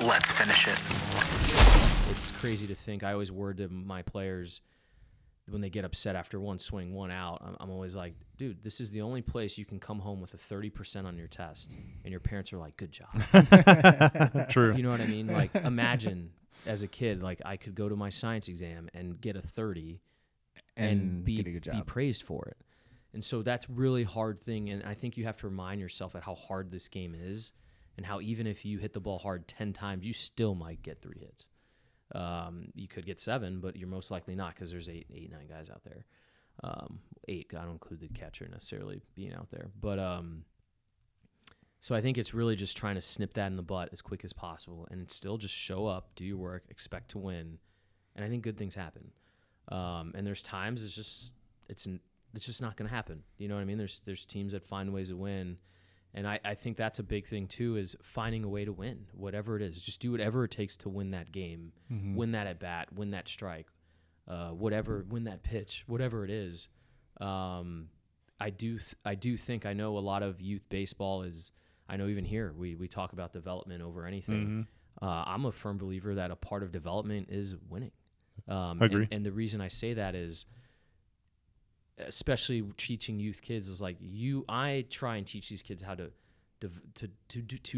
let's finish it. It's crazy to think. I always word to my players when they get upset after one swing, one out. I'm always like, dude, this is the only place you can come home with a 30% on your test, and your parents are like, good job. True. You know what I mean? Like, imagine as a kid, like I could go to my science exam and get a 30 and be praised for it. And so that's really hard thing. And I think you have to remind yourself at how hard this game is, and how even if you hit the ball hard 10 times, you still might get 3 hits. You could get 7, but you're most likely not, because there's 8, 9 guys out there. 8, I don't include the catcher necessarily being out there. But so I think it's really just trying to snip that in the butt as quick as possible, and still just show up, do your work, expect to win, and I think good things happen. And there's times it's just not going to happen. You know what I mean? There's teams that find ways to win. And I think that's a big thing, too, is finding a way to win, whatever it is. Just do whatever it takes to win that game, win that at-bat, win that strike, win that pitch, whatever it is. I do think, I know a lot of youth baseball is, I know even here, we talk about development over anything. I'm a firm believer that a part of development is winning. I agree. And the reason I say that is, especially teaching youth kids, is like I try and teach these kids how to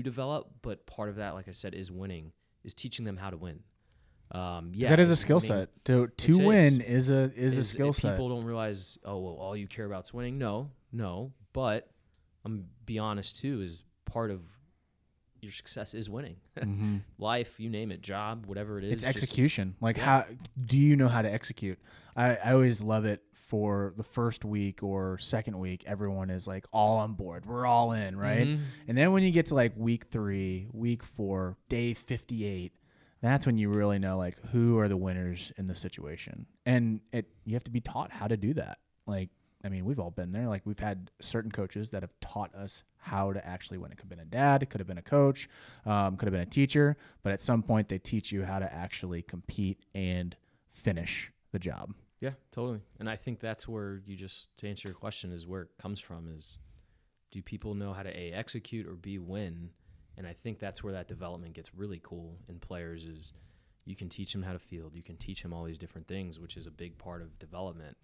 develop, but part of that, like I said, is winning, is teaching them how to win. That is a skill set. To win is a skill set. People don't realize, oh, well, all you care about is winning. No, but I'm be honest too, is part of your success is winning. Life, you name it, job, whatever it is. It's execution. How do you know how to execute? I always love it. For the first week or second week, everyone is like all on board. We're all in, right? And then when you get to like week 3, week 4, day 58, that's when you really know like who are the winners in the situation. And you have to be taught how to do that. Like, I mean, we've all been there. Like, we've had certain coaches that have taught us how to actually win. It could have been a dad, it could have been a coach, could have been a teacher, but at some point they teach you how to actually compete and finish the job. Yeah, totally. And I think that's where to answer your question, is where it comes from, is do people know how to A, execute, or B, win? And I think that's where that development gets really cool in players, is you can teach them how to field. You can teach them all these different things, which is a big part of development.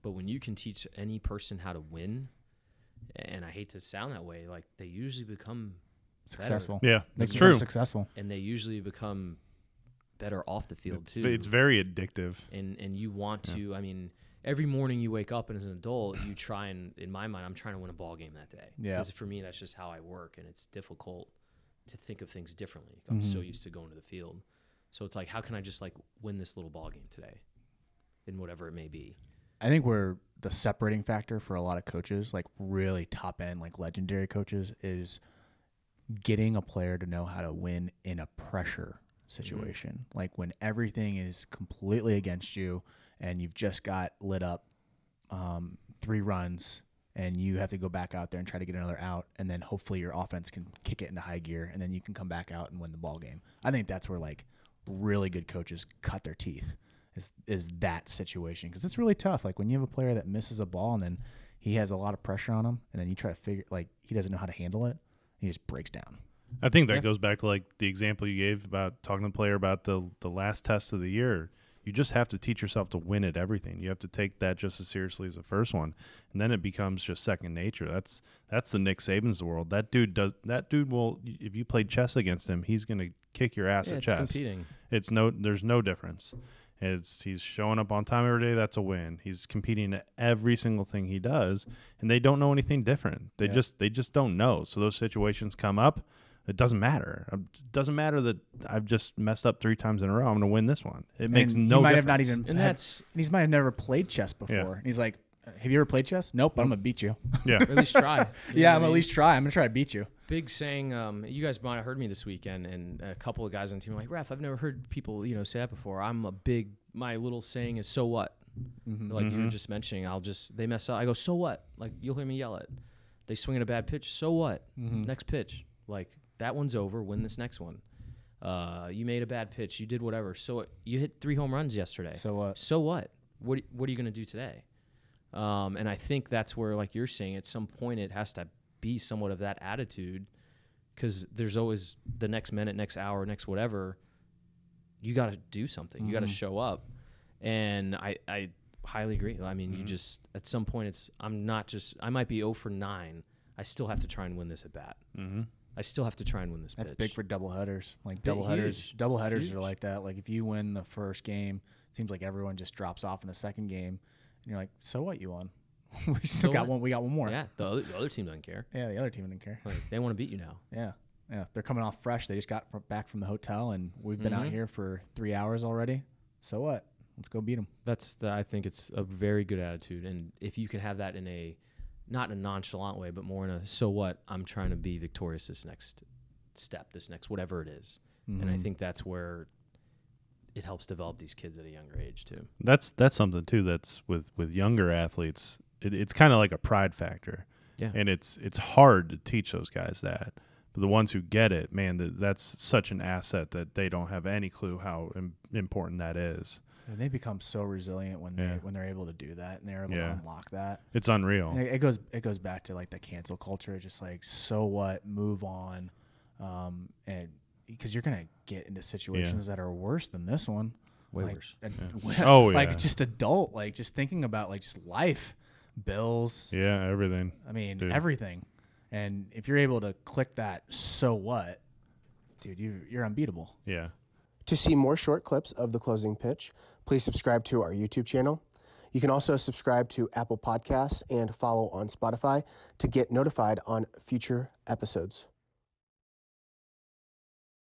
But when you can teach any person how to win, and I hate to sound that way, like they usually become successful. Yeah, that's true. Successful. And they usually become better off the field too. It's very addictive. And you want to, I mean, every morning you wake up and as an adult, you try and, in my mind, I'm trying to win a ball game that day. Yeah. Because for me, that's just how I work, and it's difficult to think of things differently. I'm so used to going to the field. So it's like, how can I just like win this little ball game today in whatever it may be? I think where the separating factor for a lot of coaches, like really top end, like legendary coaches, is getting a player to know how to win in a pressure situation. Like when everything is completely against you and you've just got lit up 3 runs and you have to go back out there and try to get another out, and then hopefully your offense can kick it into high gear and then you can come back out and win the ball game. I think that's where like really good coaches cut their teeth, is that situation, because it's really tough. Like when you have a player that misses a ball and then he has a lot of pressure on him, and then you try to figure, like, he doesn't know how to handle it, he just breaks down. I think that goes back to like the example you gave about talking to the player about the last test of the year. You just have to teach yourself to win at everything. You have to take that just as seriously as the first one, and then it becomes just second nature. That's the Nick Saban's of the world. That dude will, if you play chess against him, he's gonna kick your ass at chess. Competing. There's no difference. He's showing up on time every day. That's a win. He's competing at every single thing he does, and they don't know anything different. They just don't know. So those situations come up. It doesn't matter. It doesn't matter that I've just messed up 3 times in a row. I'm going to win this one. It makes no difference. He might have not even he might have never played chess before. Yeah. And he's like, have you ever played chess? Nope, but I'm going to beat you. Yeah. Or at least try. Yeah, I'm going to at least try. I'm going to try to beat you. Big saying, you guys might have heard me this weekend, and a couple of guys on the team were like, Raf, I've never heard people, say that before. My little saying is, so what? Like you were just mentioning, they mess up. I go, so what? Like, you'll hear me yell it. They swing at a bad pitch, so what? Next pitch. Like, that one's over, win this next one. You made a bad pitch, you did whatever. So you hit 3 home runs yesterday. So what? So what? What are you going to do today? And I think that's where, like you're saying, at some point it has to be somewhat of that attitude, because there's always the next minute, next hour, next whatever. You got to do something. You got to show up. And I highly agree. I mean, you just, at some point, I might be 0 for 9. I still have to try and win this at bat. I still have to try and win this pitch. That's big for doubleheaders. Like doubleheaders are like that. Like if you win the first game, it seems like everyone just drops off in the second game. And you're like, so what, you won? We still got one. We got one more. Yeah, the other team doesn't care. Yeah, the other team didn't care. Like, they want to beat you now. Yeah. They're coming off fresh. They just got back from the hotel, and we've been out here for 3 hours already. So what? Let's go beat them. I think it's a very good attitude, and if you can have that in not in a nonchalant way, but more in a so what? I'm trying to be victorious this next step, this next whatever it is, and I think that's where it helps develop these kids at a younger age too. That's something too. That's with younger athletes. It's kind of like a pride factor. Yeah. And it's hard to teach those guys that. But the ones who get it, man, that's such an asset that they don't have any clue how important that is. And they become so resilient when they're able to do that and they're able to unlock that. It's unreal. And it goes back to like the cancel culture. It's just like, so what? Move on. And because you're gonna get into situations that are worse than this one. Way worse. Like just adult, like just thinking about like just life. Bills. Yeah, everything. I mean, everything. And if you're able to click that, so what, dude, you're unbeatable. Yeah. To see more short clips of The Closing Pitch, please subscribe to our YouTube channel. You can also subscribe to Apple Podcasts and follow on Spotify to get notified on future episodes.